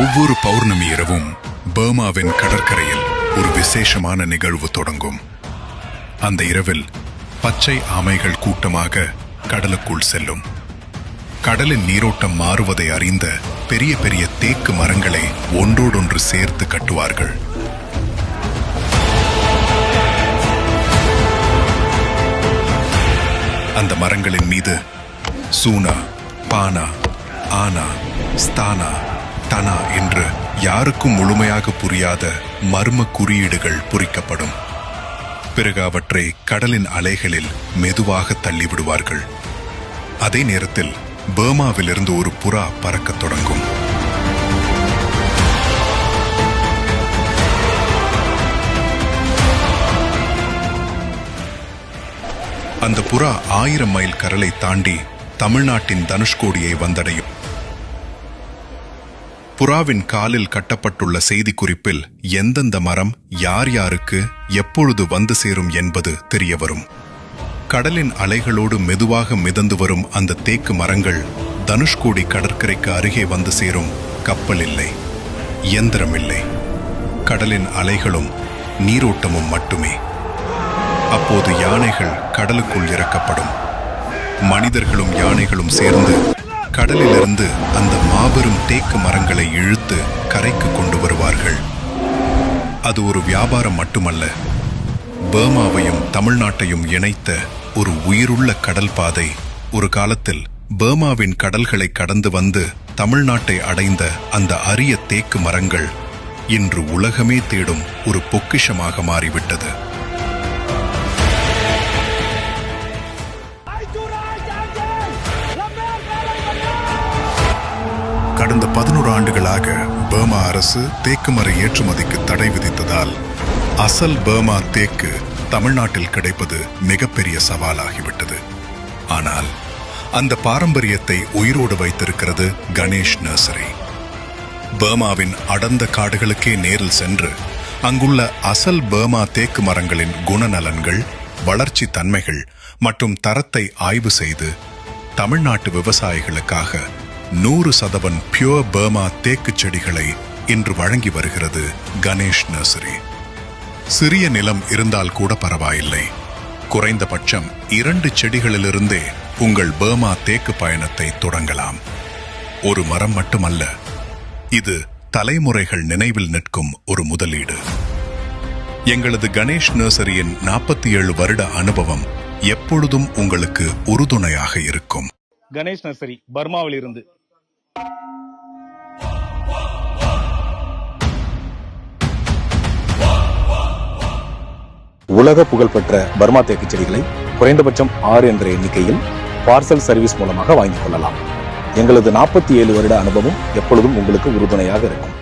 ஒவ்வொரு பௌர்ணமி இரவும் பர்மாவின் கடற்கரையில் ஒரு விசேஷமான நிகழ்வு தொடங்கும். அந்த இரவில் பச்சை ஆமைகள் கூட்டமாக கடலுக்குள் செல்லும். கடலின் நீரோட்டம் மாறுவதை அறிந்த பெரிய பெரிய தேக்கு மரங்களை ஒன்றோடொன்று சேர்த்து கட்டுவார்கள். அந்த மரங்களின் மீது சூனா, பானா, ஆனா, ஸ்தானா, தனா என்று யாருக்கும் முழுமையாக புரியாத மர்ம குறியீடுகள் பொறிக்கப்படும். பிறகு அவற்றை கடலின் அலைகளில் மெதுவாக தள்ளிவிடுவார்கள். அதே நேரத்தில் பர்மாவிலிருந்து ஒரு புறா பறக்கத் தொடங்கும். அந்த புறா 1000 மைல் கடலை தாண்டி தமிழ்நாட்டின் தனுஷ்கோடியை வந்தடையும். புறாவின் காலில் கட்டப்பட்டுள்ள செய்தி குறிப்பில் எந்தெந்த மரம் யார் யாருக்கு எப்பொழுது வந்து சேரும் என்பது தெரிய வரும். கடலின் அலைகளோடு மெதுவாக மிதந்து வரும் அந்த தேக்கு மரங்கள் தனுஷ்கோடி கடற்கரைக்கு அருகே வந்து சேரும். கப்பல் இல்லை, இயந்திரம் இல்லை, கடலின் அலைகளும் நீரோட்டமும் மட்டுமே. அப்போது யானைகள் கடலுக்குள் இறக்கப்படும். மனிதர்களும் யானைகளும் சேர்ந்து கடலிலிருந்து அந்த மாபெரும் தேக்கு மரங்களை இழுத்து கரைக்கு கொண்டு வருவார்கள். அது ஒரு வியாபாரம் மட்டுமல்ல, பர்மாவையும் தமிழ்நாட்டையும் இணைத்த ஒரு உயிருள்ள கடல் பாதை. ஒரு காலத்தில் பர்மாவின் கடல்களை கடந்து வந்து தமிழ்நாட்டை அடைந்த அந்த அரிய தேக்கு மரங்கள் இன்று உலகமே தேடும் ஒரு பொக்கிஷமாக மாறிவிட்டது. கடந்த 11 ஆண்டுகளாக பர்மா அரசு தேக்கு மர ஏற்றுமதிக்கு தடை விதித்ததால் அசல் பர்மா தேக்கு தமிழ்நாட்டில் கிடைப்பது மிகப்பெரிய சவாலாகிவிட்டது. ஆனால் அந்த பாரம்பரியத்தை உயிரோடு வைத்திருக்கிறது கணேஷ் நர்சரி. பர்மாவின் அடர்ந்த காடுகளுக்கே நேரில் சென்று அங்குள்ள அசல் பர்மா தேக்கு மரங்களின் குணநலன்கள், வளர்ச்சி தன்மைகள் மற்றும் தரத்தை ஆய்வு செய்து தமிழ்நாட்டு விவசாயிகளுக்காக 100% பியூர் பர்மா தேக்கு செடிகளை இன்று வழங்கி வருகிறது கணேஷ் நர்சரி. சிறிய நிலம் இருந்தால் கூட பரவாயில்லை, குறைந்தபட்சம் 2 செடிகளிலிருந்தே உங்கள் பர்மா தேக்கு பயணத்தை தொடங்கலாம். ஒரு மரம் மட்டுமல்ல, இது தலைமுறைகள் நினைவில் நிற்கும் ஒரு முதலீடு. எங்களது கணேஷ் நர்சரியின் 47 வருட அனுபவம் எப்பொழுதும் உங்களுக்கு உறுதுணையாக இருக்கும். கணேஷ் நர்சரி, பர்மாவில் இருந்து. உலக புகழ்பெற்ற பர்மா தேக்கு செடிகளை குறைந்தபட்சம் 6 என்ற எண்ணிக்கையில் பார்சல் சர்வீஸ் மூலமாக வாங்கிக் கொள்ளலாம். எங்களது 47 வருட அனுபவம் எப்பொழுதும் உங்களுக்கு உறுதுணையாக இருக்கும்.